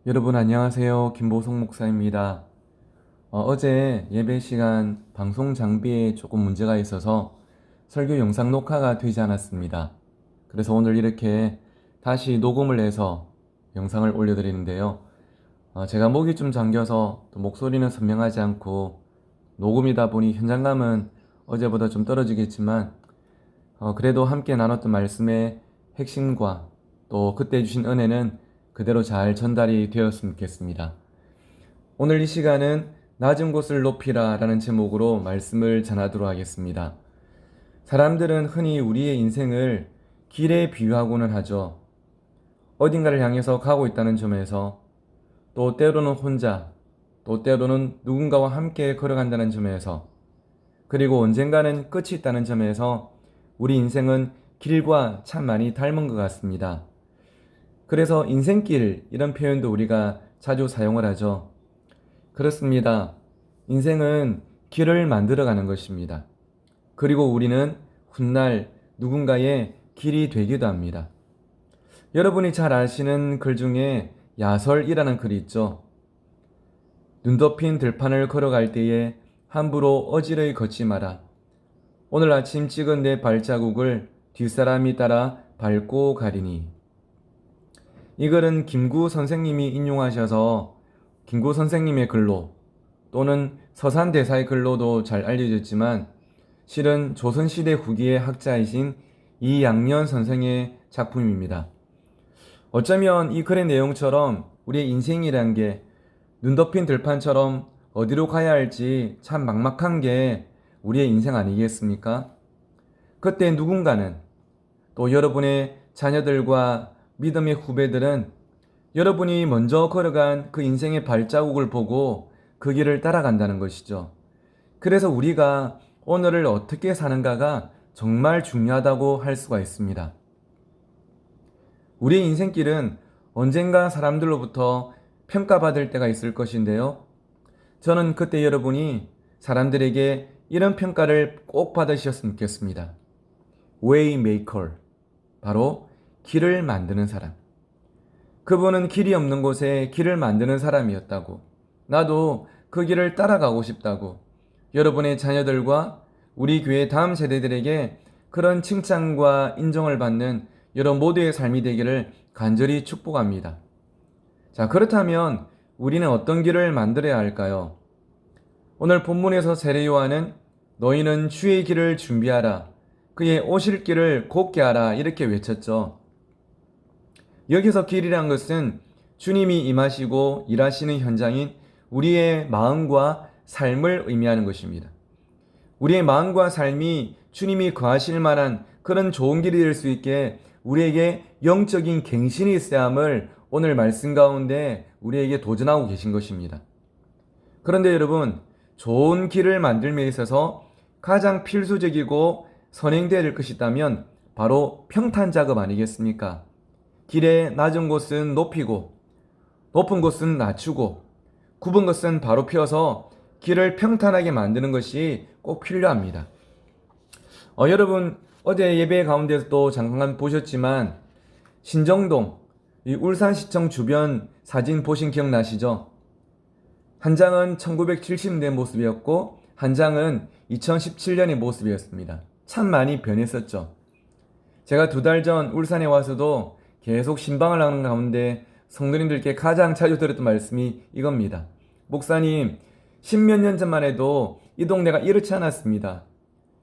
여러분 안녕하세요. 김보성 목사입니다. 어제 예배 시간 방송 장비에 조금 문제가 있어서 설교 영상 녹화가 되지 않았습니다. 그래서 오늘 이렇게 다시 녹음을 해서 영상을 올려드리는데요. 제가 목이 좀 잠겨서 또 목소리는 선명하지 않고 녹음이다 보니 현장감은 어제보다 좀 떨어지겠지만 그래도 함께 나눴던 말씀의 핵심과 또 그때 주신 은혜는 그대로 잘 전달이 되었으면 좋겠습니다. 오늘 이 시간은 낮은 곳을 높이라 라는 제목으로 말씀을 전하도록 하겠습니다. 사람들은 흔히 우리의 인생을 길에 비유하고는 하죠. 어딘가를 향해서 가고 있다는 점에서, 또 때로는 혼자, 또 때로는 누군가와 함께 걸어간다는 점에서, 그리고 언젠가는 끝이 있다는 점에서 우리 인생은 길과 참 많이 닮은 것 같습니다. 그래서 인생길 이런 표현도 우리가 자주 사용을 하죠. 그렇습니다. 인생은 길을 만들어가는 것입니다. 그리고 우리는 훗날 누군가의 길이 되기도 합니다. 여러분이 잘 아시는 글 중에 야설이라는 글이 있죠. 눈 덮인 들판을 걸어갈 때에 함부로 어지러이 걷지 마라. 오늘 아침 찍은 내 발자국을 뒷사람이 따라 밟고 가리니. 이 글은 김구 선생님이 인용하셔서 김구 선생님의 글로 또는 서산대사의 글로도 잘 알려졌지만 실은 조선시대 후기의 학자이신 이양년 선생의 작품입니다. 어쩌면 이 글의 내용처럼 우리의 인생이란 게 눈 덮인 들판처럼 어디로 가야 할지 참 막막한 게 우리의 인생 아니겠습니까? 그때 누군가는, 또 여러분의 자녀들과 믿음의 후배들은 여러분이 먼저 걸어간 그 인생의 발자국을 보고 그 길을 따라간다는 것이죠. 그래서 우리가 오늘을 어떻게 사는가가 정말 중요하다고 할 수가 있습니다. 우리의 인생길은 언젠가 사람들로부터 평가받을 때가 있을 것인데요. 저는 그때 여러분이 사람들에게 이런 평가를 꼭 받으셨으면 좋겠습니다. Waymaker, 바로 길을 만드는 사람. 그분은 길이 없는 곳에 길을 만드는 사람이었다고, 나도 그 길을 따라가고 싶다고 여러분의 자녀들과 우리 교회 다음 세대들에게 그런 칭찬과 인정을 받는 여러분 모두의 삶이 되기를 간절히 축복합니다. 자, 그렇다면 우리는 어떤 길을 만들어야 할까요? 오늘 본문에서 세례 요한은 너희는 주의 길을 준비하라, 그의 오실 길을 곧게 하라 이렇게 외쳤죠. 여기서 길이란 것은 주님이 임하시고 일하시는 현장인 우리의 마음과 삶을 의미하는 것입니다. 우리의 마음과 삶이 주님이 거하실 만한 그런 좋은 길이 될 수 있게 우리에게 영적인 갱신이 있어야 함을 오늘 말씀 가운데 우리에게 도전하고 계신 것입니다. 그런데 여러분, 좋은 길을 만들며 있어서 가장 필수적이고 선행되어야 될 것이 있다면 바로 평탄 작업 아니겠습니까? 길의 낮은 곳은 높이고 높은 곳은 낮추고 굽은 것은 바로 펴서 길을 평탄하게 만드는 것이 꼭 필요합니다. 여러분 어제 예배 가운데서도 잠깐 보셨지만 신정동 이 울산시청 주변 사진 보신 기억나시죠? 한 장은 1970년대 모습이었고 한 장은 2017년의 모습이었습니다. 참 많이 변했었죠. 제가 2달 전 울산에 와서도 계속 신방을 하는 가운데 성도님들께 가장 자주 들었던 말씀이 이겁니다. 목사님, 10몇 년 전만 해도 이 동네가 이렇지 않았습니다.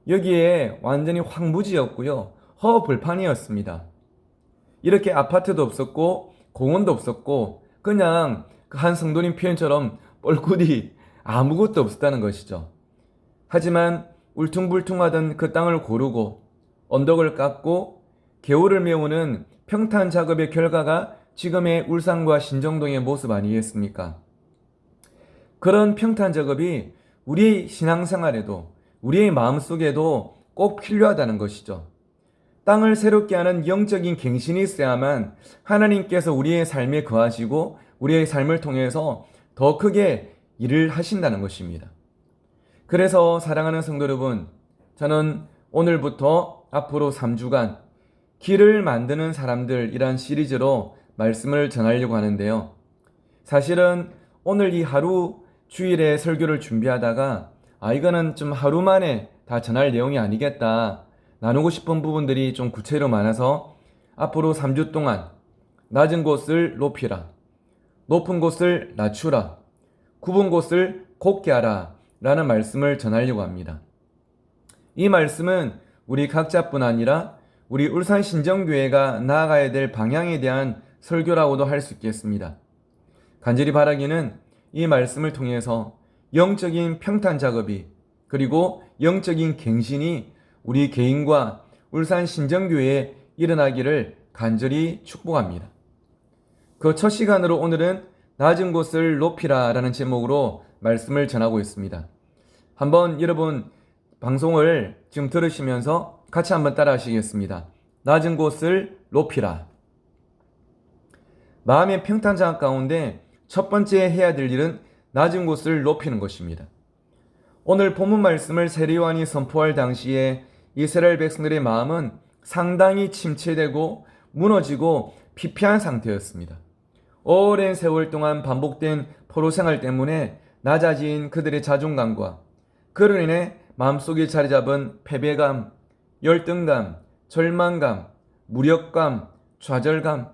여기에 완전히 황무지였고요. 허벌판이었습니다. 이렇게 아파트도 없었고 공원도 없었고 그냥 그 한 성도님 표현처럼 뻘꿀이 아무것도 없었다는 것이죠. 하지만 울퉁불퉁하던 그 땅을 고르고 언덕을 깎고 개울을 메우는 평탄 작업의 결과가 지금의 울산과 신정동의 모습 아니겠습니까? 그런 평탄 작업이 우리의 신앙생활에도 우리의 마음속에도 꼭 필요하다는 것이죠. 땅을 새롭게 하는 영적인 갱신이 있어야만 하나님께서 우리의 삶에 거하시고 우리의 삶을 통해서 더 크게 일을 하신다는 것입니다. 그래서 사랑하는 성도 여러분, 저는 오늘부터 앞으로 3주간 길을 만드는 사람들이란 시리즈로 말씀을 전하려고 하는데요. 사실은 오늘 이 하루 주일에 설교를 준비하다가 이거는 좀 하루 만에 다 전할 내용이 아니겠다. 나누고 싶은 부분들이 좀 구체로 많아서 앞으로 3주 동안 낮은 곳을 높이라, 높은 곳을 낮추라, 굽은 곳을 곱게 하라 라는 말씀을 전하려고 합니다. 이 말씀은 우리 각자뿐 아니라 우리 울산 신정교회가 나아가야 될 방향에 대한 설교라고도 할 수 있겠습니다. 간절히 바라기는 이 말씀을 통해서 영적인 평탄 작업이 그리고 영적인 갱신이 우리 개인과 울산 신정교회에 일어나기를 간절히 축복합니다. 그 첫 시간으로 오늘은 낮은 곳을 높이라 라는 제목으로 말씀을 전하고 있습니다. 한번 여러분 방송을 지금 들으시면서 같이 한번 따라 하시겠습니다. 낮은 곳을 높이라. 마음의 평탄 장악 가운데 첫 번째 해야 될 일은 낮은 곳을 높이는 것입니다. 오늘 본문 말씀을 세례 요한이 선포할 당시에 이스라엘 백성들의 마음은 상당히 침체되고 무너지고 피폐한 상태였습니다. 오랜 세월 동안 반복된 포로 생활 때문에 낮아진 그들의 자존감과 그로 인해 마음속에 자리 잡은 패배감, 열등감, 절망감, 무력감, 좌절감.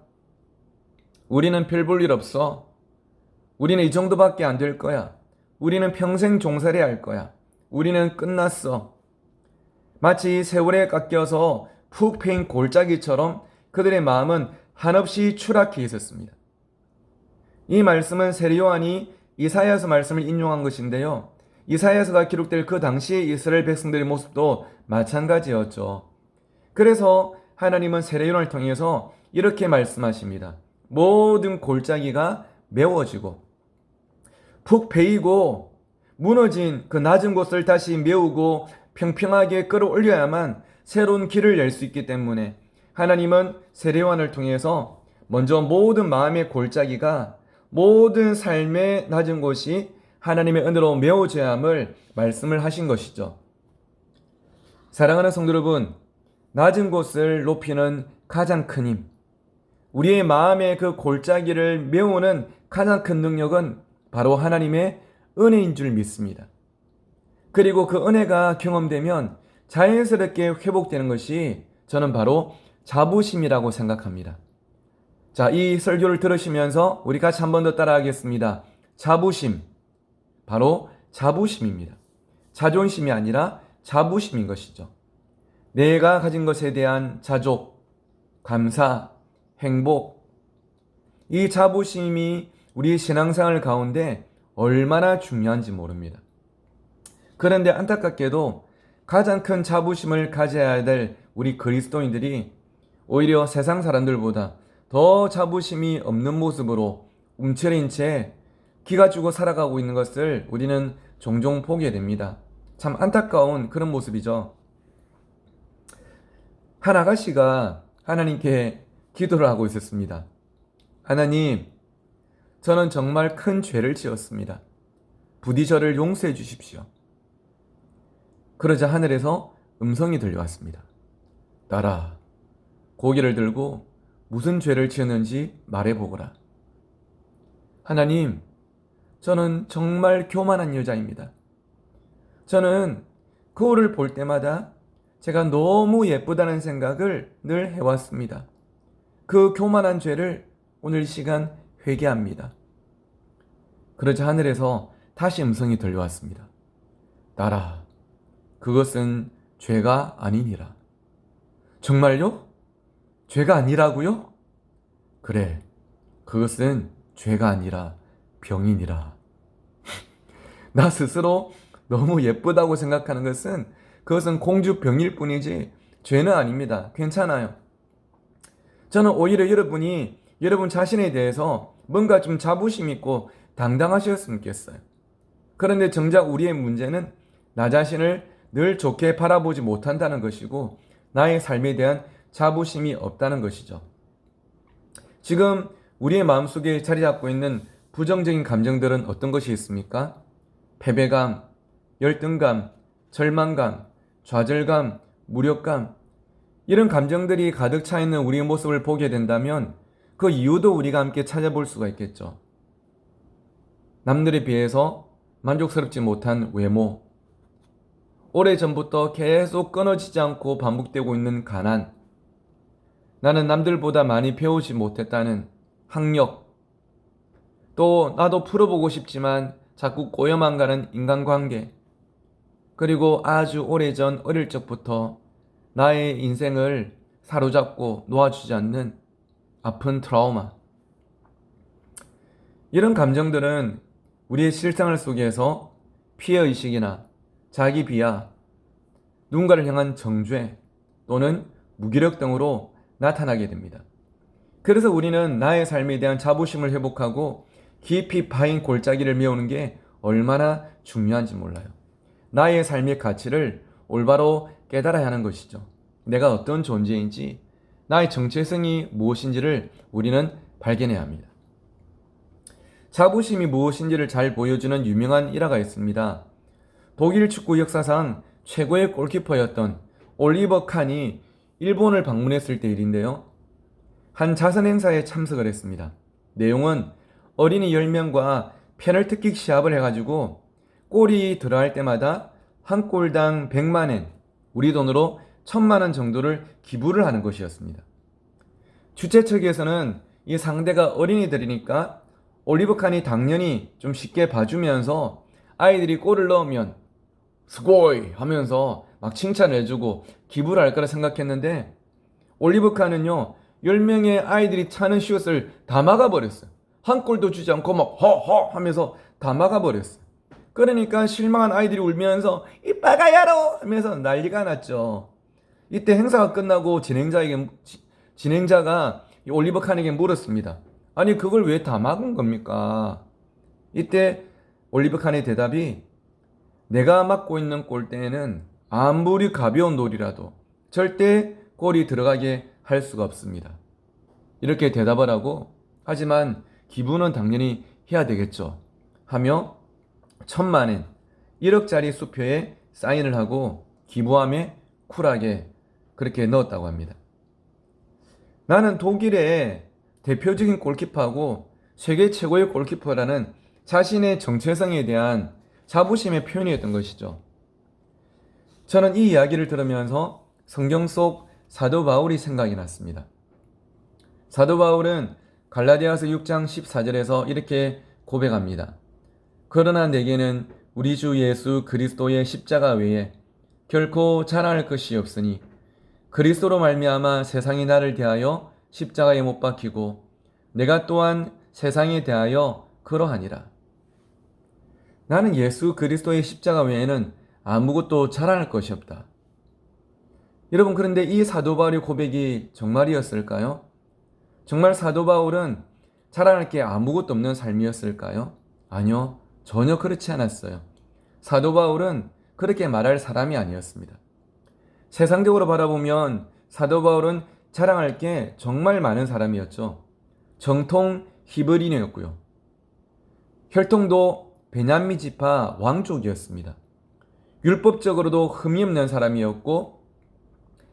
우리는 별 볼 일 없어. 우리는 이 정도밖에 안 될 거야. 우리는 평생 종살이 할 거야. 우리는 끝났어. 마치 세월에 깎여서 푹 패인 골짜기처럼 그들의 마음은 한없이 추락해 있었습니다. 이 말씀은 세례 요한이 이사야서 말씀을 인용한 것인데요. 이사야서가 기록될 그 당시 이스라엘 백성들의 모습도 마찬가지였죠. 그래서 하나님은 세례 요한을 통해서 이렇게 말씀하십니다. 모든 골짜기가 메워지고 푹 베이고 무너진 그 낮은 곳을 다시 메우고 평평하게 끌어올려야만 새로운 길을 열 수 있기 때문에 하나님은 세례 요한을 통해서 먼저 모든 마음의 골짜기가 모든 삶의 낮은 곳이 하나님의 은혜로 메워져야 함을 말씀을 하신 것이죠. 사랑하는 성도 여러분, 낮은 곳을 높이는 가장 큰 힘, 우리의 마음의 그 골짜기를 메우는 가장 큰 능력은 바로 하나님의 은혜인 줄 믿습니다. 그리고 그 은혜가 경험되면 자연스럽게 회복되는 것이 저는 바로 자부심이라고 생각합니다. 자, 이 설교를 들으시면서 우리 같이 한 번 더 따라하겠습니다. 자부심, 바로 자부심입니다. 자존심이 아니라 자부심인 것이죠. 내가 가진 것에 대한 자족, 감사, 행복, 이 자부심이 우리 신앙생활 가운데 얼마나 중요한지 모릅니다. 그런데 안타깝게도 가장 큰 자부심을 가져야 될 우리 그리스도인들이 오히려 세상 사람들보다 더 자부심이 없는 모습으로 움츠린 채 기가 죽어 살아가고 있는 것을 우리는 종종 보게 됩니다. 참 안타까운 그런 모습이죠. 한 아가씨가 하나님께 기도를 하고 있었습니다. 하나님, 저는 정말 큰 죄를 지었습니다. 부디 저를 용서해 주십시오. 그러자 하늘에서 음성이 들려왔습니다. 딸아, 고개를 들고 무슨 죄를 지었는지 말해보거라. 하나님, 저는 정말 교만한 여자입니다. 저는 거울을 볼 때마다 제가 너무 예쁘다는 생각을 늘 해왔습니다. 그 교만한 죄를 오늘 이 시간 회개합니다. 그러자 하늘에서 다시 음성이 들려왔습니다. 딸아, 그것은 죄가 아니니라. 정말요? 죄가 아니라고요? 그래, 그것은 죄가 아니라 병이니라. 나 스스로 너무 예쁘다고 생각하는 것은 그것은 공주병일 뿐이지 죄는 아닙니다. 괜찮아요. 저는 오히려 여러분이 여러분 자신에 대해서 뭔가 좀 자부심 있고 당당하셨으면 좋겠어요. 그런데 정작 우리의 문제는 나 자신을 늘 좋게 바라보지 못한다는 것이고 나의 삶에 대한 자부심이 없다는 것이죠. 지금 우리의 마음속에 자리 잡고 있는 부정적인 감정들은 어떤 것이 있습니까? 패배감, 열등감, 절망감, 좌절감, 무력감, 이런 감정들이 가득 차 있는 우리의 모습을 보게 된다면 그 이유도 우리가 함께 찾아볼 수가 있겠죠. 남들에 비해서 만족스럽지 못한 외모, 오래전부터 계속 끊어지지 않고 반복되고 있는 가난, 나는 남들보다 많이 배우지 못했다는 학력, 또 나도 풀어보고 싶지만 자꾸 꼬여만 가는 인간관계, 그리고 아주 오래전 어릴 적부터 나의 인생을 사로잡고 놓아주지 않는 아픈 트라우마. 이런 감정들은 우리의 실생활 속에서 피해의식이나 자기 비하, 누군가를 향한 정죄 또는 무기력 등으로 나타나게 됩니다. 그래서 우리는 나의 삶에 대한 자부심을 회복하고 깊이 파인 골짜기를 메우는 게 얼마나 중요한지 몰라요. 나의 삶의 가치를 올바로 깨달아야 하는 것이죠. 내가 어떤 존재인지, 나의 정체성이 무엇인지를 우리는 발견해야 합니다. 자부심이 무엇인지를 잘 보여주는 유명한 일화가 있습니다. 독일 축구 역사상 최고의 골키퍼였던 올리버 칸이 일본을 방문했을 때 일인데요. 한 자선 행사에 참석을 했습니다. 내용은 어린이 10명과 페널티킥 시합을 해가지고 골이 들어갈 때마다 한 골당 100만엔, 우리 돈으로 1000만원 정도를 기부를 하는 것이었습니다. 주최 측에서는 이 상대가 어린이들이니까 올리버 칸이 당연히 좀 쉽게 봐주면서 아이들이 골을 넣으면 스고이 하면서 막 칭찬을 해주고 기부를 할 거라 생각했는데, 올리버 칸은요 10명의 아이들이 차는 슛을 다 막아버렸어요. 한 골도 주지 않고 막 허허 하면서 다 막아버렸어요. 그러니까 실망한 아이들이 울면서 이빠가 야로 하면서 난리가 났죠. 이때 행사가 끝나고 진행자가 올리버 칸에게 물었습니다. 아니 그걸 왜 다 막은 겁니까? 이때 올리버 칸의 대답이, 내가 맡고 있는 골대에는 아무리 가벼운 돌이라도 절대 골이 들어가게 할 수가 없습니다. 이렇게 대답을 하고, 하지만 기부는 당연히 해야 되겠죠 하며 1000만엔 1억짜리 수표에 사인을 하고 기부함에 쿨하게 그렇게 넣었다고 합니다. 나는 독일의 대표적인 골키퍼하고 세계 최고의 골키퍼라는 자신의 정체성에 대한 자부심의 표현이었던 것이죠. 저는 이 이야기를 들으면서 성경 속 사도 바울이 생각이 났습니다. 사도 바울은 갈라디아서 6장 14절에서 이렇게 고백합니다. 그러나 내게는 우리 주 예수 그리스도의 십자가 외에 결코 자랑할 것이 없으니 그리스도로 말미암아 세상이 나를 대하여 십자가에 못 박히고 내가 또한 세상에 대하여 그러하니라. 나는 예수 그리스도의 십자가 외에는 아무것도 자랑할 것이 없다. 여러분, 그런데 이 사도 바울의 고백이 정말이었을까요? 정말 사도 바울은 자랑할 게 아무것도 없는 삶이었을까요? 아니요, 전혀 그렇지 않았어요. 사도 바울은 그렇게 말할 사람이 아니었습니다. 세상적으로 바라보면 사도 바울은 자랑할 게 정말 많은 사람이었죠. 정통 히브리인이었고요. 혈통도 베냐민 지파 왕족이었습니다. 율법적으로도 흠이 없는 사람이었고,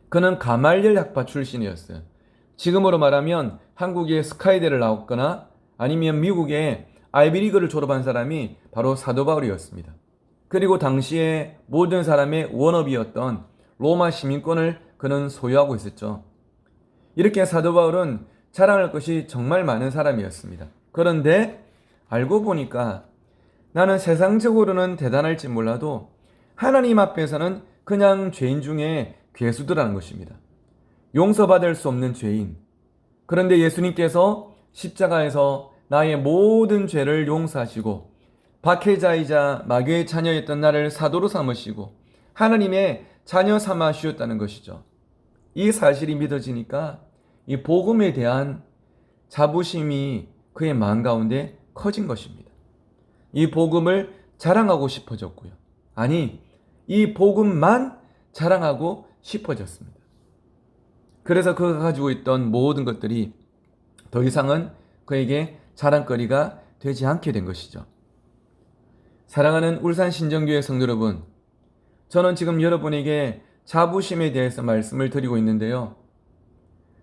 그는 가말리엘 학파 출신이었어요. 지금으로 말하면 한국의 스카이대를 나왔거나 아니면 미국의 아이비리그를 졸업한 사람이 바로 사도 바울이었습니다. 그리고 당시에 모든 사람의 원업이었던 로마 시민권을 그는 소유하고 있었죠. 이렇게 사도 바울은 자랑할 것이 정말 많은 사람이었습니다. 그런데 알고 보니까 나는 세상적으로는 대단할지 몰라도 하나님 앞에서는 그냥 죄인 중에 괴수들라는 것입니다. 용서받을 수 없는 죄인. 그런데 예수님께서 십자가에서 나의 모든 죄를 용서하시고 박해자이자 마귀의 자녀였던 나를 사도로 삼으시고 하나님의 자녀 삼아 주셨다는 것이죠. 이 사실이 믿어지니까 이 복음에 대한 자부심이 그의 마음 가운데 커진 것입니다. 이 복음을 자랑하고 싶어졌고요. 아니, 이 복음만 자랑하고 싶어졌습니다. 그래서 그가 가지고 있던 모든 것들이 더 이상은 그에게 자랑거리가 되지 않게 된 것이죠. 사랑하는 울산 신정교회 성도 여러분, 저는 지금 여러분에게 자부심에 대해서 말씀을 드리고 있는데요.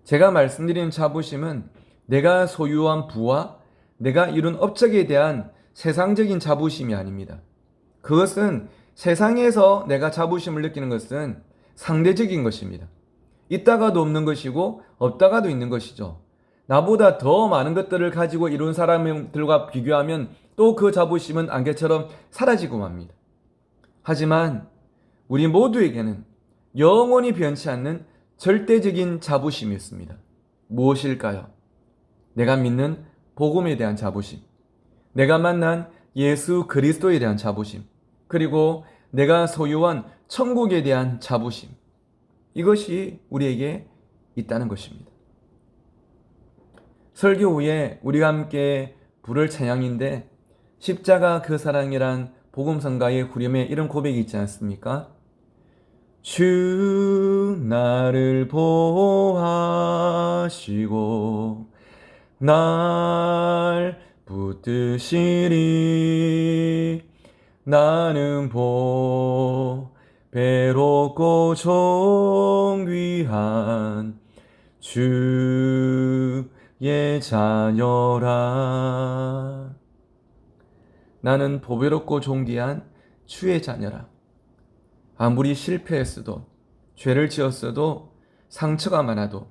제가 말씀드리는 자부심은 내가 소유한 부와 내가 이룬 업적에 대한 세상적인 자부심이 아닙니다. 그것은 세상에서 내가 자부심을 느끼는 것은 상대적인 것입니다. 있다가도 없는 것이고 없다가도 있는 것이죠. 나보다 더 많은 것들을 가지고 이룬 사람들과 비교하면 또 그 자부심은 안개처럼 사라지고 맙니다. 하지만 우리 모두에게는 영원히 변치 않는 절대적인 자부심이 있습니다. 무엇일까요? 내가 믿는 복음에 대한 자부심, 내가 만난 예수 그리스도에 대한 자부심, 그리고 내가 소유한 천국에 대한 자부심. 이것이 우리에게 있다는 것입니다. 설교 후에 우리가 함께 부를 찬양인데 십자가 그 사랑이란 복음성가의 후렴에 이런 고백이 있지 않습니까? 주 나를 보호하시고 날 붙드시리 나는 배롭고 존귀한 주의 자녀라. 나는 보배롭고 존귀한 주의 자녀라. 아무리 실패했어도 죄를 지었어도 상처가 많아도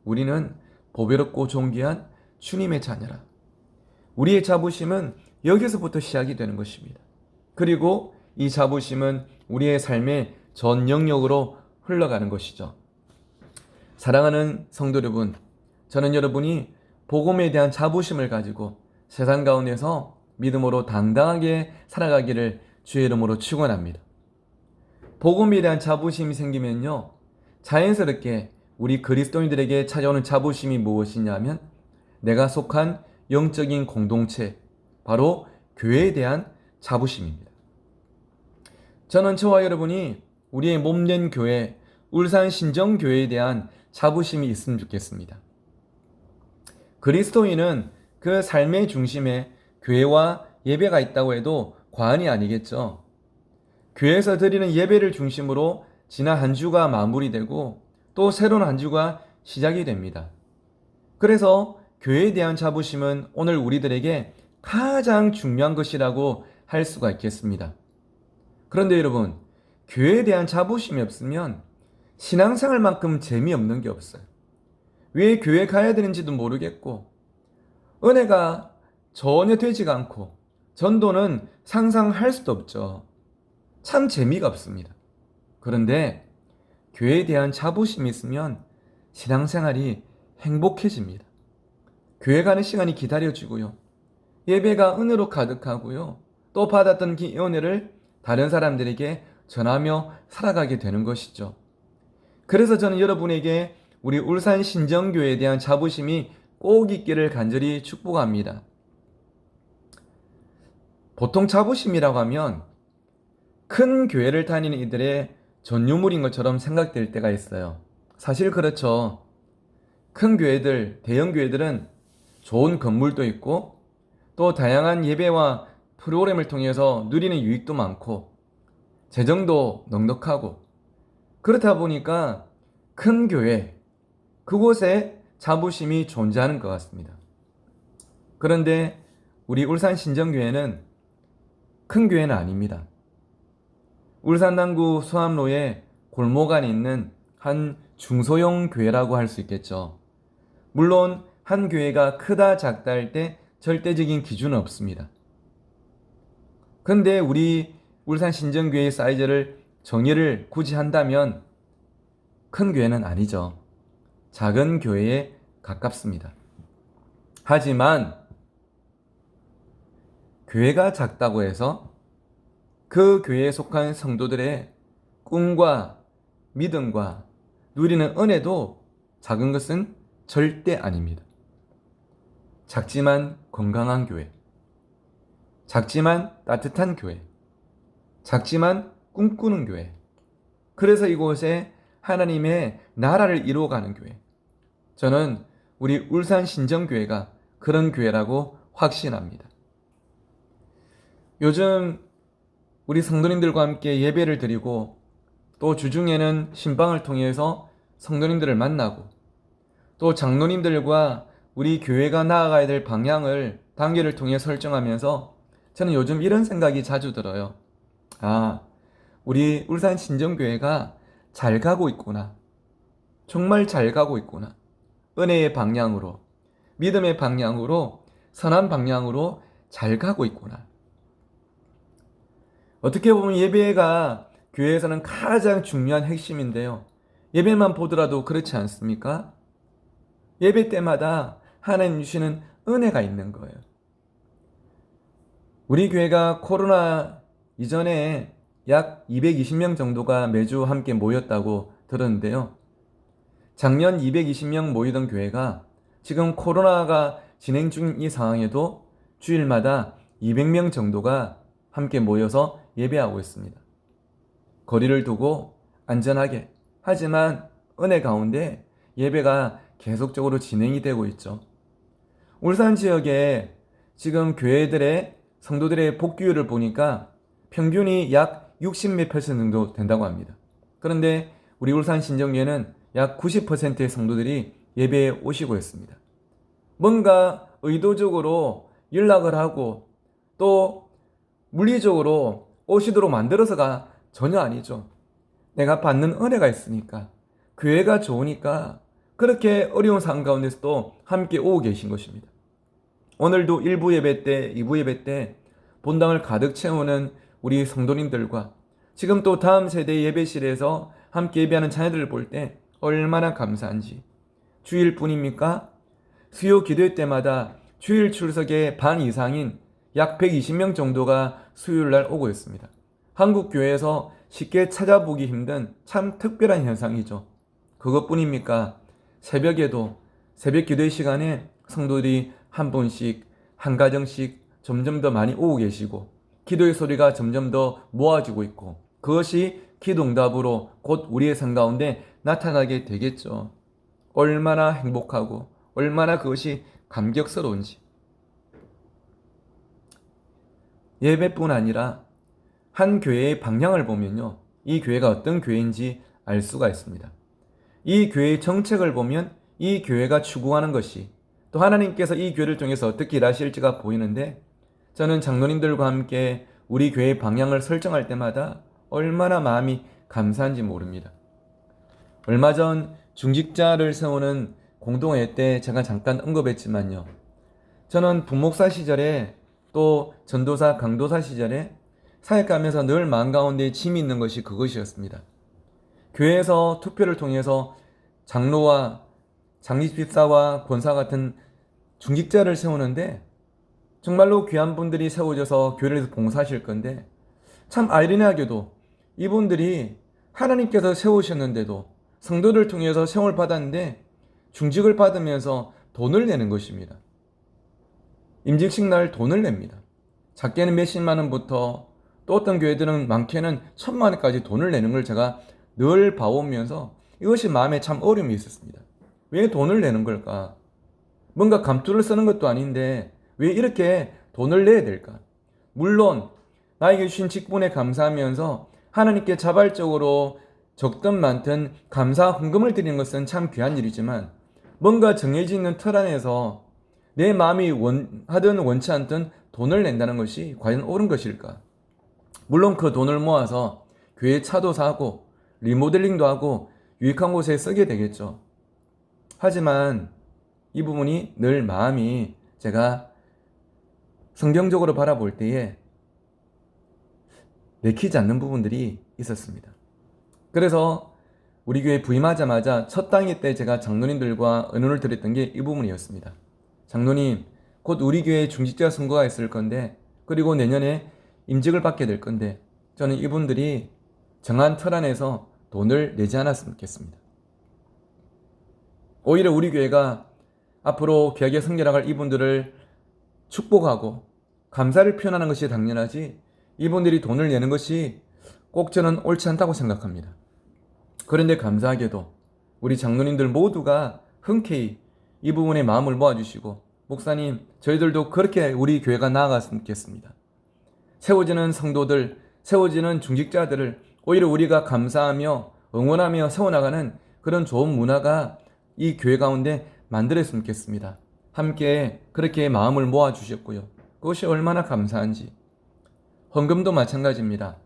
우리는 보배롭고 존귀한 주님의 자녀라. 우리의 자부심은 여기서부터 시작이 되는 것입니다. 그리고 이 자부심은 우리의 삶의 전 영역으로 흘러가는 것이죠. 사랑하는 성도 여러분, 저는 여러분이 복음에 대한 자부심을 가지고 세상 가운데서 믿음으로 당당하게 살아가기를 주의 이름으로 축원합니다. 복음에 대한 자부심이 생기면요, 자연스럽게 우리 그리스도인들에게 찾아오는 자부심이 무엇이냐면 내가 속한 영적인 공동체, 바로 교회에 대한 자부심입니다. 저는 저와 여러분이 우리의 몸된 교회, 울산 신정교회에 대한 자부심이 있으면 좋겠습니다. 그리스도인은 그 삶의 중심에 교회와 예배가 있다고 해도 과언이 아니겠죠. 교회에서 드리는 예배를 중심으로 지난 한 주가 마무리되고 또 새로운 한 주가 시작이 됩니다. 그래서 교회에 대한 자부심은 오늘 우리들에게 가장 중요한 것이라고 할 수가 있겠습니다. 그런데 여러분, 교회에 대한 자부심이 없으면 신앙생활만큼 재미없는 게 없어요. 왜 교회 가야 되는지도 모르겠고 은혜가 전혀 되지가 않고 전도는 상상할 수도 없죠. 참 재미가 없습니다. 그런데 교회에 대한 자부심이 있으면 신앙생활이 행복해집니다. 교회 가는 시간이 기다려지고요. 예배가 은혜로 가득하고요. 또 받았던 그 은혜를 다른 사람들에게 전하며 살아가게 되는 것이죠. 그래서 저는 여러분에게 우리 울산 신정교회에 대한 자부심이 꼭 있기를 간절히 축복합니다. 보통 자부심이라고 하면 큰 교회를 다니는 이들의 전유물인 것처럼 생각될 때가 있어요. 사실 그렇죠. 큰 교회들, 대형 교회들은 좋은 건물도 있고 또 다양한 예배와 프로그램을 통해서 누리는 유익도 많고 재정도 넉넉하고 그렇다 보니까 큰 교회, 그곳에 자부심이 존재하는 것 같습니다. 그런데 우리 울산 신정교회는 큰 교회는 아닙니다. 울산 남구 수암로에 골목 안에 있는 한 중소형 교회라고 할 수 있겠죠. 물론 한 교회가 크다 작다 할 때 절대적인 기준은 없습니다. 근데 우리 울산 신정교회의 사이즈를 정의를 굳이 한다면 큰 교회는 아니죠. 작은 교회에 가깝습니다. 하지만 교회가 작다고 해서 그 교회에 속한 성도들의 꿈과 믿음과 누리는 은혜도 작은 것은 절대 아닙니다. 작지만 건강한 교회, 작지만 따뜻한 교회, 작지만 꿈꾸는 교회. 그래서 이곳에 하나님의 나라를 이루어가는 교회. 저는 우리 울산 신정교회가 그런 교회라고 확신합니다. 요즘 우리 성도님들과 함께 예배를 드리고 또 주중에는 신방을 통해서 성도님들을 만나고 또 장로님들과 우리 교회가 나아가야 될 방향을 단계를 통해 설정하면서 저는 요즘 이런 생각이 자주 들어요. 아, 우리 울산 신정교회가 잘 가고 있구나. 정말 잘 가고 있구나. 은혜의 방향으로, 믿음의 방향으로, 선한 방향으로 잘 가고 있구나. 어떻게 보면 예배가 교회에서는 가장 중요한 핵심인데요. 예배만 보더라도 그렇지 않습니까? 예배 때마다 하나님 주시는 은혜가 있는 거예요. 우리 교회가 코로나 이전에 약 220명 정도가 매주 함께 모였다고 들었는데요. 작년 220명 모이던 교회가 지금 코로나가 진행 중인 이 상황에도 주일마다 200명 정도가 함께 모여서 예배하고 있습니다. 거리를 두고 안전하게, 하지만 은혜 가운데 예배가 계속적으로 진행이 되고 있죠. 울산 지역에 지금 교회들의 성도들의 복귀율을 보니까 평균이 약 60몇 % 정도 된다고 합니다. 그런데 우리 울산 신정교회는 약 90%의 성도들이 예배에 오시고 있습니다. 뭔가 의도적으로 연락을 하고 또 물리적으로 오시도록 만들어서가 전혀 아니죠. 내가 받는 은혜가 있으니까, 교회가 좋으니까 그렇게 어려운 상황 가운데서도 함께 오고 계신 것입니다. 오늘도 1부 예배 때, 2부 예배 때 본당을 가득 채우는 우리 성도님들과 지금 또 다음 세대 예배실에서 함께 예배하는 자녀들을 볼 때 얼마나 감사한지. 주일뿐입니까? 수요 기도회 때마다 주일 출석의 반 이상인 약 120명 정도가 수요일날 오고 있습니다. 한국 교회에서 쉽게 찾아보기 힘든 참 특별한 현상이죠. 그것뿐입니까? 새벽에도 새벽 기도회 시간에 성도들이 한 분씩, 한 가정씩 점점 더 많이 오고 계시고 기도의 소리가 점점 더 모아지고 있고 그것이 기도응답으로 곧 우리의 삶 가운데 나타나게 되겠죠. 얼마나 행복하고 얼마나 그것이 감격스러운지. 예배뿐 아니라 한 교회의 방향을 보면요, 이 교회가 어떤 교회인지 알 수가 있습니다. 이 교회의 정책을 보면 이 교회가 추구하는 것이 또 하나님께서 이 교회를 통해서 어떻게 일하실지가 보이는데, 저는 장로님들과 함께 우리 교회의 방향을 설정할 때마다 얼마나 마음이 감사한지 모릅니다. 얼마 전 중직자를 세우는 공동회 때 제가 잠깐 언급했지만요, 저는 부목사 시절에 또 전도사, 강도사 시절에 사역하면서 늘 마음 가운데 짐이 있는 것이 그것이었습니다. 교회에서 투표를 통해서 장로와 장립집사와 권사 같은 중직자를 세우는데 정말로 귀한 분들이 세워져서 교회에서 봉사하실 건데, 참 아이러니하게도 이분들이 하나님께서 세우셨는데도 성도를 통해서 세움을 받았는데 중직을 받으면서 돈을 내는 것입니다. 임직식 날 돈을 냅니다. 작게는 몇십만 원부터 또 어떤 교회들은 많게는 1,000만 원까지 돈을 내는 걸 제가 늘 봐오면서 이것이 마음에 참 어려움이 있었습니다. 왜 돈을 내는 걸까? 뭔가 감투를 쓰는 것도 아닌데 왜 이렇게 돈을 내야 될까? 물론 나에게 주신 직분에 감사하면서 하나님께 자발적으로 적든 많든 감사 헌금을 드리는 것은 참 귀한 일이지만, 뭔가 정해져 있는 틀 안에서 내 마음이 원하든 원치 않든 돈을 낸다는 것이 과연 옳은 것일까? 물론 그 돈을 모아서 교회 차도 사고 리모델링도 하고 유익한 곳에 쓰게 되겠죠. 하지만 이 부분이 늘 마음이 제가 성경적으로 바라볼 때에 내키지 않는 부분들이 있었습니다. 그래서 우리 교회 부임하자마자 첫 당일 때 제가 장로님들과 의논을 드렸던 게 이 부분이었습니다. 장로님, 곧 우리 교회에 중직자 선거가 있을 건데, 그리고 내년에 임직을 받게 될 건데, 저는 이분들이 정한 틀 안에서 돈을 내지 않았으면 좋겠습니다. 오히려 우리 교회가 앞으로 귀하게 성결할 이분들을 축복하고 감사를 표현하는 것이 당연하지, 이분들이 돈을 내는 것이 꼭 저는 옳지 않다고 생각합니다. 그런데 감사하게도 우리 장로님들 모두가 흔쾌히 이 부분에 마음을 모아주시고, 목사님, 저희들도 그렇게 우리 교회가 나아갔으면 좋겠습니다. 세워지는 성도들, 세워지는 중직자들을 오히려 우리가 감사하며 응원하며 세워나가는 그런 좋은 문화가 이 교회 가운데 만들었으면 좋겠습니다. 함께 그렇게 마음을 모아주셨고요. 그것이 얼마나 감사한지. 헌금도 마찬가지입니다.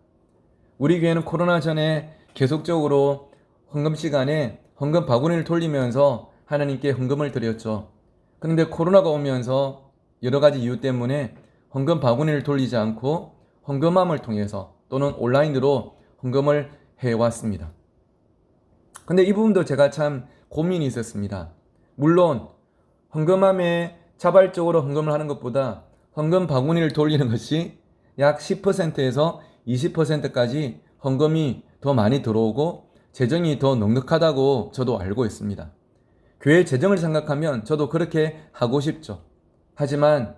우리 교회는 코로나 전에 계속적으로 헌금 시간에 헌금 바구니를 돌리면서 하나님께 헌금을 드렸죠. 그런데 코로나가 오면서 여러 가지 이유 때문에 헌금 바구니를 돌리지 않고 헌금함을 통해서 또는 온라인으로 헌금을 해왔습니다. 근데 이 부분도 제가 참 고민이 있었습니다. 물론 헌금함에 자발적으로 헌금을 하는 것보다 헌금 바구니를 돌리는 것이 약 10%에서 20%까지 헌금이 더 많이 들어오고 재정이 더 넉넉하다고 저도 알고 있습니다. 교회 재정을 생각하면 저도 그렇게 하고 싶죠. 하지만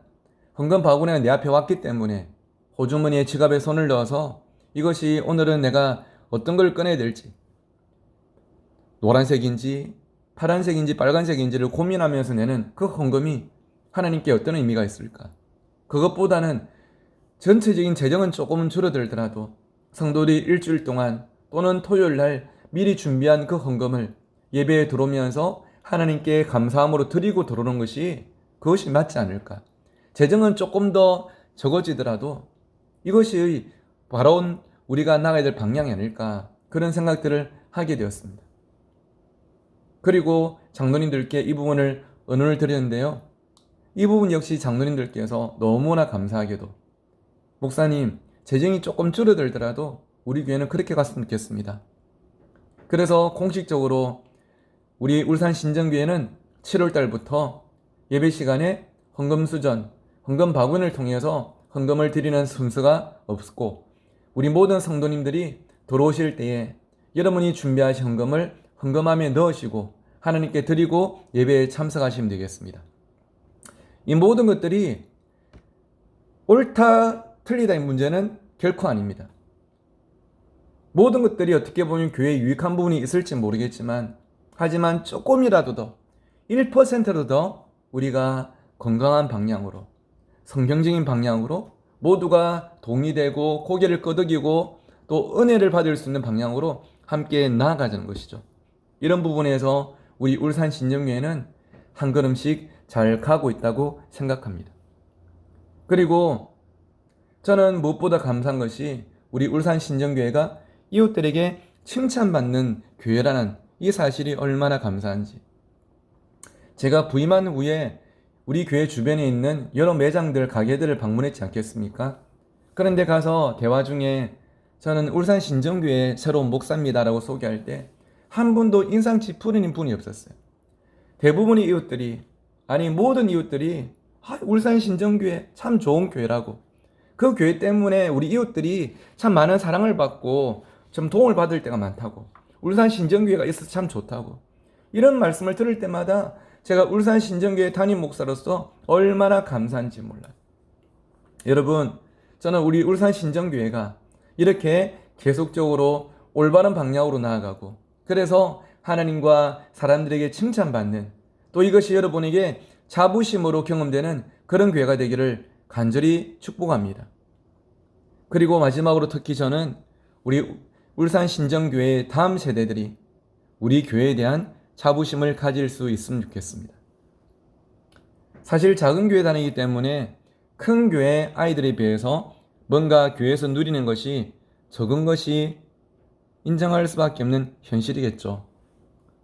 헌금 바구니가 내 앞에 왔기 때문에 호주머니에 지갑에 손을 넣어서 이것이 오늘은 내가 어떤 걸 꺼내야 될지, 노란색인지 파란색인지 빨간색인지를 고민하면서 내는 그 헌금이 하나님께 어떤 의미가 있을까? 그것보다는 전체적인 재정은 조금은 줄어들더라도 성도들이 일주일 동안 또는 토요일 날 미리 준비한 그 헌금을 예배에 들어오면서 하나님께 감사함으로 드리고 들어오는 것이 그것이 맞지 않을까? 재정은 조금 더 적어지더라도 이것이 바로 우리가 나가야 될 방향이 아닐까? 그런 생각들을 하게 되었습니다. 그리고 장로님들께 이 부분을 언언을 드렸는데요. 이 부분 역시 장로님들께서 너무나 감사하게도 목사님, 재정이 조금 줄어들더라도 우리 교회는 그렇게 갔으면 좋겠습니다. 그래서 공식적으로 우리 울산 신정교회는 7월 달부터 예배 시간에 헌금 수전, 헌금 바구니를 통해서 헌금을 드리는 순서가 없고 우리 모든 성도님들이 들어오실 때에 여러분이 준비하신 헌금을 헌금함에 넣으시고 하나님께 드리고 예배에 참석하시면 되겠습니다. 이 모든 것들이 옳다 틀리다의 문제는 결코 아닙니다. 모든 것들이 어떻게 보면 교회에 유익한 부분이 있을지 모르겠지만 하지만 조금이라도 더 1%도 더 우리가 건강한 방향으로 성경적인 방향으로 모두가 동의되고 고개를 끄덕이고 또 은혜를 받을 수 있는 방향으로 함께 나아가자는 것이죠. 이런 부분에서 우리 울산 신정교회는 한 걸음씩 잘 가고 있다고 생각합니다. 그리고 저는 무엇보다 감사한 것이 우리 울산 신정교회가 이웃들에게 칭찬받는 교회라는 이 사실이 얼마나 감사한지. 제가 부임한 후에 우리 교회 주변에 있는 여러 매장들, 가게들을 방문했지 않겠습니까? 그런데 가서 대화 중에 저는 울산 신정교회 새로운 목사입니다라고 소개할 때 한 분도 인상 찌푸리는 분이 없었어요. 대부분의 이웃들이, 아니 모든 이웃들이 울산 신정교회 참 좋은 교회라고, 그 교회 때문에 우리 이웃들이 참 많은 사랑을 받고 좀 도움을 받을 때가 많다고, 울산 신정교회가 있어서 참 좋다고, 이런 말씀을 들을 때마다 제가 울산 신정교회 담임 목사로서 얼마나 감사한지 몰라요. 여러분, 저는 우리 울산 신정교회가 이렇게 계속적으로 올바른 방향으로 나아가고 그래서 하나님과 사람들에게 칭찬받는, 또 이것이 여러분에게 자부심으로 경험되는 그런 교회가 되기를 간절히 축복합니다. 그리고 마지막으로 특히 저는 우리 울산 신정교회의 다음 세대들이 우리 교회에 대한 자부심을 가질 수 있으면 좋겠습니다. 사실 작은 교회 다니기 때문에 큰 교회 아이들에 비해서 뭔가 교회에서 누리는 것이 적은 것이 인정할 수밖에 없는 현실이겠죠.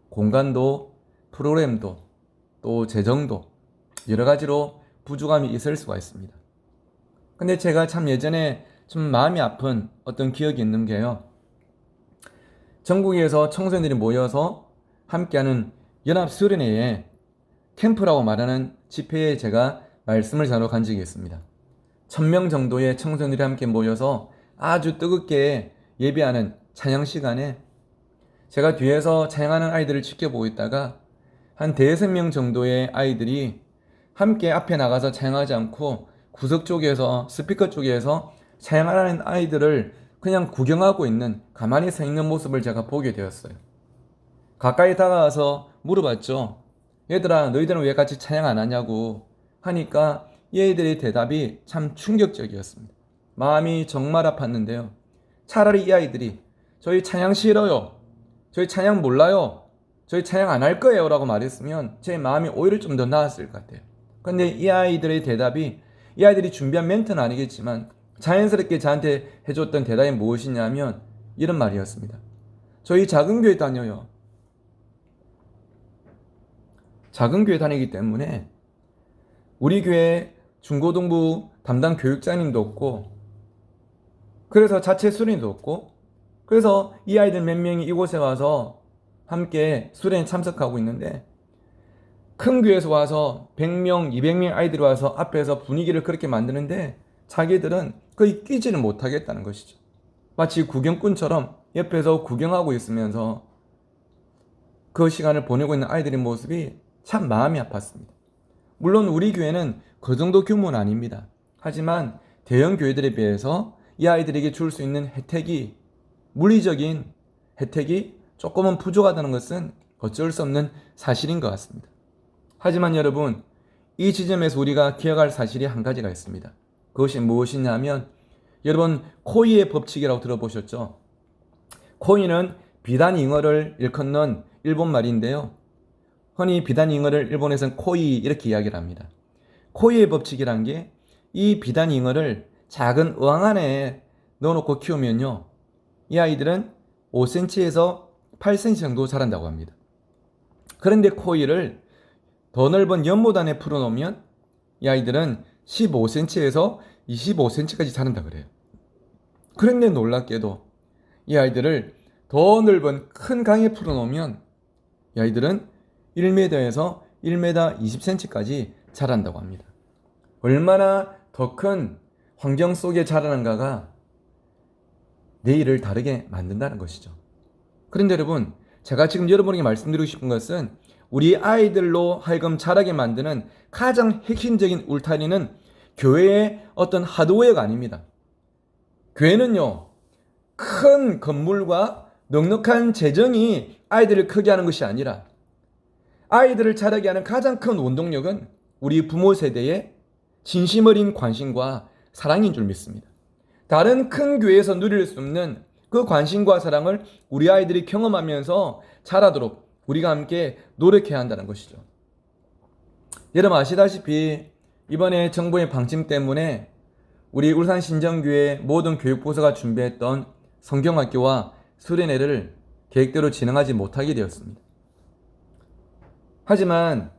공간도, 프로그램도, 또 재정도 여러 가지로 부족함이 있을 수가 있습니다. 근데 제가 참 예전에 좀 마음이 아픈 어떤 기억이 있는 게요. 전국에서 청소년들이 모여서 함께하는 연합수련회에 캠프라고 말하는 집회에 제가 말씀을 전하러 간 적이 있습니다. 1000명 정도의 청소년들이 함께 모여서 아주 뜨겁게 예배하는 찬양 시간에 제가 뒤에서 찬양하는 아이들을 지켜보고 있다가 한 5명 정도의 아이들이 함께 앞에 나가서 찬양하지 않고 구석 쪽에서, 스피커 쪽에서 찬양하는 아이들을 그냥 구경하고 있는, 가만히 서 있는 모습을 제가 보게 되었어요. 가까이 다가가서 물어봤죠. 얘들아, 너희들은 왜 같이 찬양 안 하냐고 하니까 얘들의 대답이 참 충격적이었습니다. 마음이 정말 아팠는데요. 차라리 이 아이들이 저희 찬양 싫어요, 저희 찬양 몰라요, 저희 찬양 안 할 거예요 라고 말했으면 제 마음이 오히려 좀 더 나았을 것 같아요. 근데 이 아이들의 대답이, 이 아이들이 준비한 멘트는 아니겠지만 자연스럽게 저한테 해줬던 대답이 무엇이냐면 이런 말이었습니다. 저희 작은 교회 다녀요. 작은 교회 다니기 때문에 우리 교회 중고등부 담당 교육자님도 없고, 그래서 자체 수련도 없고, 그래서 이 아이들 몇 명이 이곳에 와서 함께 수련에 참석하고 있는데, 큰 교회에서 와서 100명, 200명 아이들이 와서 앞에서 분위기를 그렇게 만드는데 자기들은 거의 끼지를 못하겠다는 것이죠. 마치 구경꾼처럼 옆에서 구경하고 있으면서 그 시간을 보내고 있는 아이들의 모습이 참 마음이 아팠습니다. 물론 우리 교회는 그 정도 규모는 아닙니다. 하지만 대형 교회들에 비해서 이 아이들에게 줄 수 있는 혜택이, 물리적인 혜택이 조금은 부족하다는 것은 어쩔 수 없는 사실인 것 같습니다. 하지만 여러분, 이 지점에서 우리가 기억할 사실이 한 가지가 있습니다. 그것이 무엇이냐면, 여러분 코이의 법칙이라고 들어보셨죠? 코이는 비단잉어를 일컫는 일본 말인데요. 흔히 비단잉어를 일본에서는 코이 이렇게 이야기를 합니다. 코이의 법칙이란 게, 이 비단잉어를 작은 어항 안에 넣어놓고 키우면요, 이 아이들은 5cm에서 8cm 정도 자란다고 합니다. 그런데 코이를 더 넓은 연못안에 풀어놓으면 이 아이들은 15cm에서 25cm까지 자란다 그래요. 그런데 놀랍게도 이 아이들을 더 넓은 큰 강에 풀어놓으면 이 아이들은 1m에서 1m 20cm까지 자란다고 합니다. 얼마나 더 큰 환경 속에 자라는가가 내일을 다르게 만든다는 것이죠. 그런데 여러분, 제가 지금 여러분에게 말씀드리고 싶은 것은, 우리 아이들로 하여금 자라게 만드는 가장 핵심적인 울타리는 교회의 어떤 하드웨어가 아닙니다. 교회는요, 큰 건물과 넉넉한 재정이 아이들을 크게 하는 것이 아니라, 아이들을 자라게 하는 가장 큰 원동력은 우리 부모 세대의 진심 어린 관심과 사랑인 줄 믿습니다. 다른 큰 교회에서 누릴 수 없는 그 관심과 사랑을 우리 아이들이 경험하면서 자라도록 우리가 함께 노력해야 한다는 것이죠. 여러분 아시다시피 이번에 정부의 방침 때문에 우리 울산신정교회 모든 교육부서가 준비했던 성경학교와 수련회를 계획대로 진행하지 못하게 되었습니다. 하지만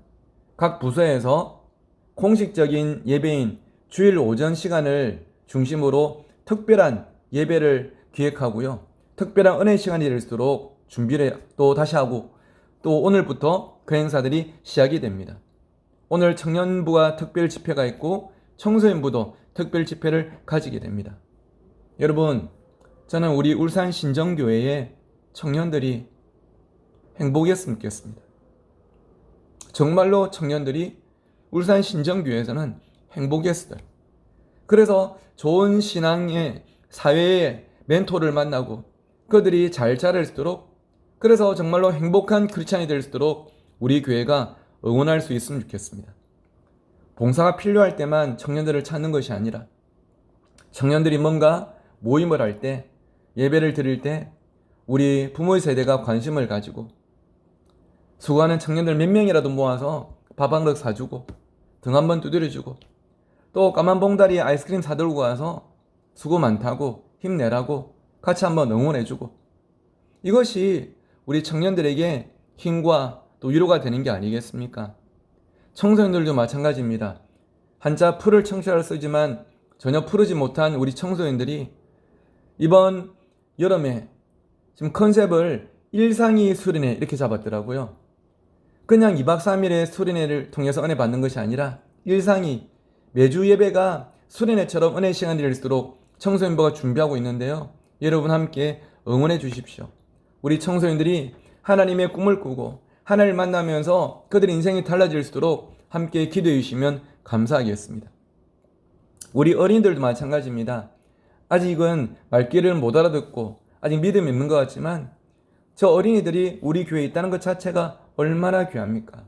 각 부서에서 공식적인 예배인 주일 오전 시간을 중심으로 특별한 예배를 기획하고요, 특별한 은혜 시간이 될수록 준비를 또 다시 하고, 또 오늘부터 그 행사들이 시작이 됩니다. 오늘 청년부가 특별 집회가 있고 청소년부도 특별 집회를 가지게 됩니다. 여러분, 저는 우리 울산 신정교회의 청년들이 행복했으면 좋겠습니다. 정말로 청년들이 울산 신정교회에서는 행복했어요. 그래서 좋은 신앙의 사회의 멘토를 만나고 그들이 잘 자랄 수 있도록, 그래서 정말로 행복한 크리스찬이 될 수 있도록 우리 교회가 응원할 수 있으면 좋겠습니다. 봉사가 필요할 때만 청년들을 찾는 것이 아니라, 청년들이 뭔가 모임을 할 때, 예배를 드릴 때 우리 부모의 세대가 관심을 가지고 수고하는 청년들 몇 명이라도 모아서 밥 한 그릇 사주고 등 한번 두드려주고, 또 까만 봉다리에 아이스크림 사들고 와서 수고 많다고 힘내라고 같이 한번 응원해주고, 이것이 우리 청년들에게 힘과 또 위로가 되는 게 아니겠습니까? 청소년들도 마찬가지입니다. 한자 풀을 청취하러 쓰지만 전혀 푸르지 못한 우리 청소년들이 이번 여름에 지금 컨셉을 일상이 수련회 이렇게 잡았더라고요. 그냥 2박 3일의 수련회를 통해서 은혜 받는 것이 아니라 일상이, 매주 예배가 수련회처럼 은혜 시간이 될수록 청소년부가 준비하고 있는데요. 여러분 함께 응원해 주십시오. 우리 청소년들이 하나님의 꿈을 꾸고 하나님을 만나면서 그들의 인생이 달라질 수 있도록 함께 기도해 주시면 감사하겠습니다. 우리 어린이들도 마찬가지입니다. 아직은 말귀를 못 알아듣고 아직 믿음이 있는 것 같지만 저 어린이들이 우리 교회에 있다는 것 자체가 얼마나 귀합니까?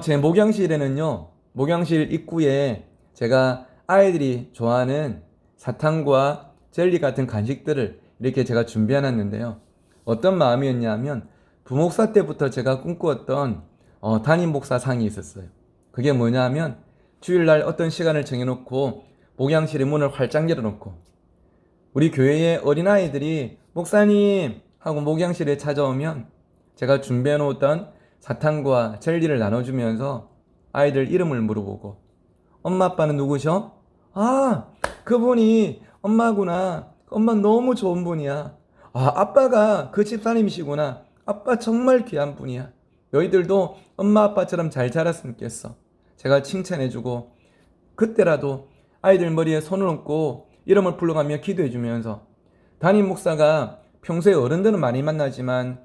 제 목양실에는요, 목양실 입구에 제가 아이들이 좋아하는 사탕과 젤리 같은 간식들을 이렇게 제가 준비해 놨는데요. 어떤 마음이었냐면, 부목사 때부터 제가 꿈꾸었던 담임 목사 상이 있었어요. 그게 뭐냐면, 주일날 어떤 시간을 정해놓고 목양실의 문을 활짝 열어놓고 우리 교회의 어린아이들이 목사님 하고 목양실에 찾아오면 제가 준비해 놓았던 사탕과 젤리를 나눠주면서 아이들 이름을 물어보고 엄마 아빠는 누구셔? 아, 그분이 엄마구나. 엄마 너무 좋은 분이야. 아, 아빠가 그 집사님이시구나. 아빠 정말 귀한 분이야. 너희들도 엄마 아빠처럼 잘 자랐으면 좋겠어. 제가 칭찬해주고 그때라도 아이들 머리에 손을 얹고 이름을 불러가며 기도해주면서 담임 목사가 평소에 어른들은 많이 만나지만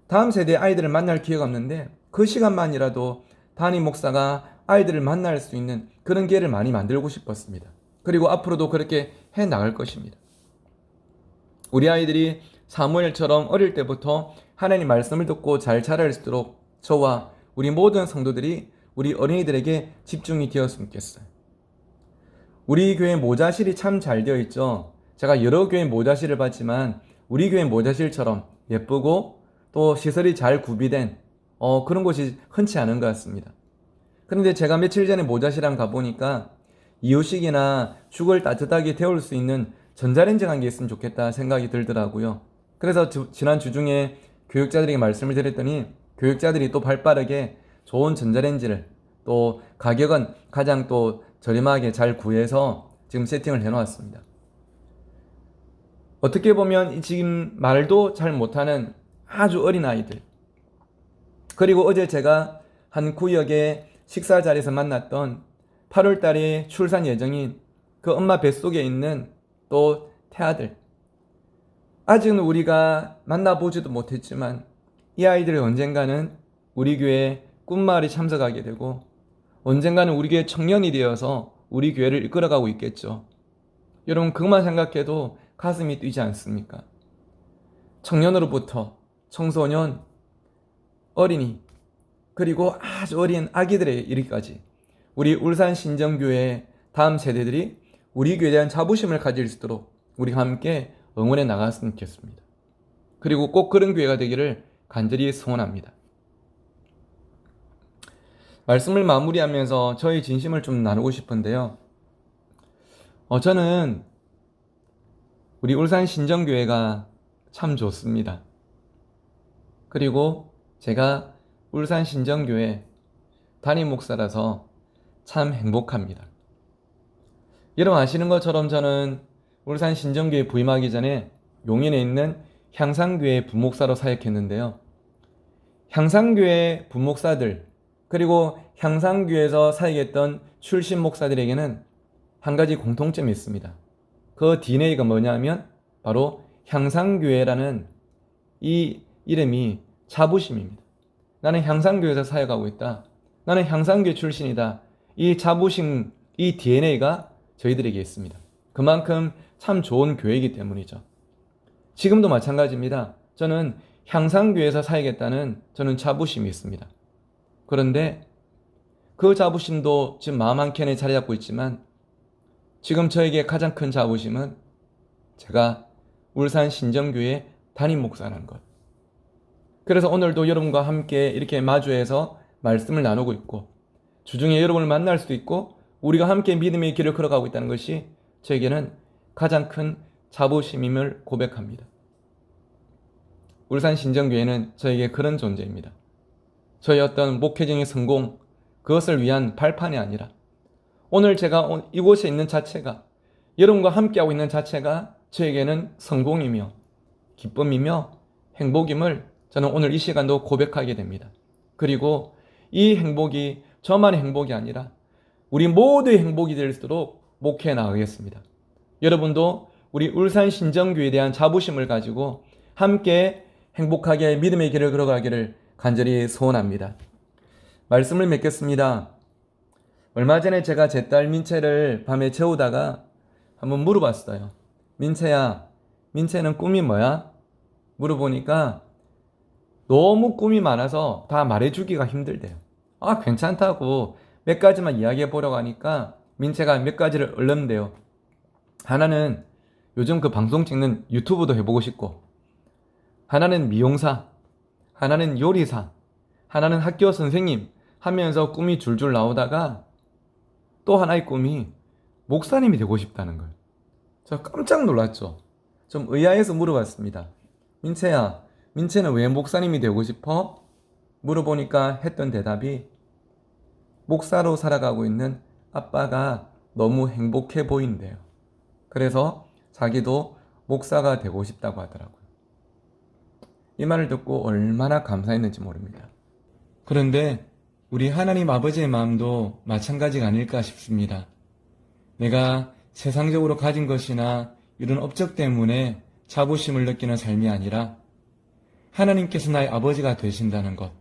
다음 세대 아이들을 만날 기회가 없는데 그 시간만이라도 담임 목사가 아이들을 만날 수 있는 그런 기회를 많이 만들고 싶었습니다. 그리고 앞으로도 그렇게 해 나갈 것입니다. 우리 아이들이 사무엘처럼 어릴 때부터 하나님 말씀을 듣고 잘 자랄 수 있도록 저와 우리 모든 성도들이 우리 어린이들에게 집중이 되었으면 좋겠어요. 우리 교회 모자실이 참 잘 되어 있죠. 제가 여러 교회 모자실을 봤지만 우리 교회 모자실처럼 예쁘고 또 시설이 잘 구비된 그런 곳이 흔치 않은 것 같습니다. 그런데 제가 며칠 전에 모자실에 가보니까 이유식이나 죽을 따뜻하게 데울 수 있는 전자레인지가 한 개 있으면 좋겠다 생각이 들더라고요. 그래서 지난 주 중에 교육자들에게 말씀을 드렸더니 교육자들이 또 발빠르게 좋은 전자레인지를 또 가격은 가장 또 저렴하게 잘 구해서 지금 세팅을 해놓았습니다. 어떻게 보면 지금 말도 잘 못하는 아주 어린 아이들, 그리고 어제 제가 한 구역의 식사 자리에서 만났던 8월 달에 출산 예정인 그 엄마 뱃속에 있는 또 태아들, 아직은 우리가 만나보지도 못했지만 이 아이들이 언젠가는 우리 교회에 꿈마을에 참석하게 되고 언젠가는 우리 교회 청년이 되어서 우리 교회를 이끌어가고 있겠죠. 여러분 그것만 생각해도 가슴이 뛰지 않습니까? 청년으로부터 청소년, 어린이, 그리고 아주 어린 아기들에 이르기까지 우리 울산 신정교회 다음 세대들이 우리 교회에 대한 자부심을 가질 수 있도록 우리가 함께 응원해 나갔으면 좋겠습니다. 그리고 꼭 그런 교회가 되기를 간절히 소원합니다. 말씀을 마무리하면서 저의 진심을 좀 나누고 싶은데요. 저는 우리 울산 신정교회가 참 좋습니다. 그리고 제가 울산 신정교회 담임 목사라서 참 행복합니다. 여러분 아시는 것처럼 저는 울산 신정교회 부임하기 전에 용인에 있는 향상교회 부목사로 사역했는데요. 향상교회 부목사들 그리고 향상교회에서 사역했던 출신 목사들에게는 한 가지 공통점이 있습니다. 그 DNA가 뭐냐면 바로 향상교회라는 이 이름이 자부심입니다. 나는 향상교회에서 사역하고 있다. 나는 향상교회 출신이다. 이 자부심, 이 DNA가 저희들에게 있습니다. 그만큼 참 좋은 교회이기 때문이죠. 지금도 마찬가지입니다. 저는 향상교회에서 사역했다는 저는 자부심이 있습니다. 그런데 그 자부심도 지금 마음 한켠에 자리 잡고 있지만 지금 저에게 가장 큰 자부심은 제가 울산 신정교회 담임 목사라는 것. 그래서 오늘도 여러분과 함께 이렇게 마주해서 말씀을 나누고 있고 주중에 여러분을 만날 수도 있고 우리가 함께 믿음의 길을 걸어가고 있다는 것이 저에게는 가장 큰 자부심임을 고백합니다. 울산 신정교회는 저에게 그런 존재입니다. 저의 어떤 목회적인 성공, 그것을 위한 발판이 아니라 오늘 제가 이곳에 있는 자체가, 여러분과 함께하고 있는 자체가 저에게는 성공이며 기쁨이며 행복임을 저는 오늘 이 시간도 고백하게 됩니다. 그리고 이 행복이 저만의 행복이 아니라 우리 모두의 행복이 될 수 있도록 목회해 나가겠습니다. 여러분도 우리 울산 신정교회에 대한 자부심을 가지고 함께 행복하게 믿음의 길을 걸어가기를 간절히 소원합니다. 말씀을 맺겠습니다. 얼마 전에 제가 제 딸 민채를 밤에 재우다가 한번 물어봤어요. 민채야, 민채는 꿈이 뭐야? 물어보니까 너무 꿈이 많아서 다 말해주기가 힘들대요. 괜찮다고 몇 가지만 이야기해 보려고 하니까 민채가 몇 가지를 얼른대요. 하나는 요즘 그 방송 찍는 유튜브도 해보고 싶고, 하나는 미용사, 하나는 요리사, 하나는 학교 선생님 하면서 꿈이 줄줄 나오다가 또 하나의 꿈이 목사님이 되고 싶다는 걸. 저 깜짝 놀랐죠. 좀 의아해서 물어봤습니다. 민채야, 민채는 왜 목사님이 되고 싶어? 물어보니까 했던 대답이 목사로 살아가고 있는 아빠가 너무 행복해 보인대요. 그래서 자기도 목사가 되고 싶다고 하더라고요. 이 말을 듣고 얼마나 감사했는지 모릅니다. 그런데 우리 하나님 아버지의 마음도 마찬가지가 아닐까 싶습니다. 내가 세상적으로 가진 것이나 이런 업적 때문에 자부심을 느끼는 삶이 아니라 하나님께서 나의 아버지가 되신다는 것,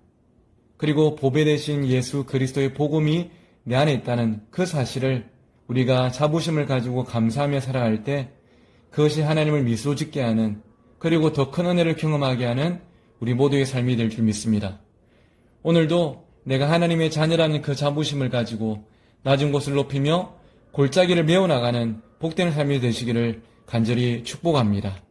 그리고 보배 되신 예수 그리스도의 복음이 내 안에 있다는 그 사실을 우리가 자부심을 가지고 감사하며 살아갈 때 그것이 하나님을 미소 짓게 하는, 그리고 더 큰 은혜를 경험하게 하는 우리 모두의 삶이 될 줄 믿습니다. 오늘도 내가 하나님의 자녀라는 그 자부심을 가지고 낮은 곳을 높이며 골짜기를 메워나가는 복된 삶이 되시기를 간절히 축복합니다.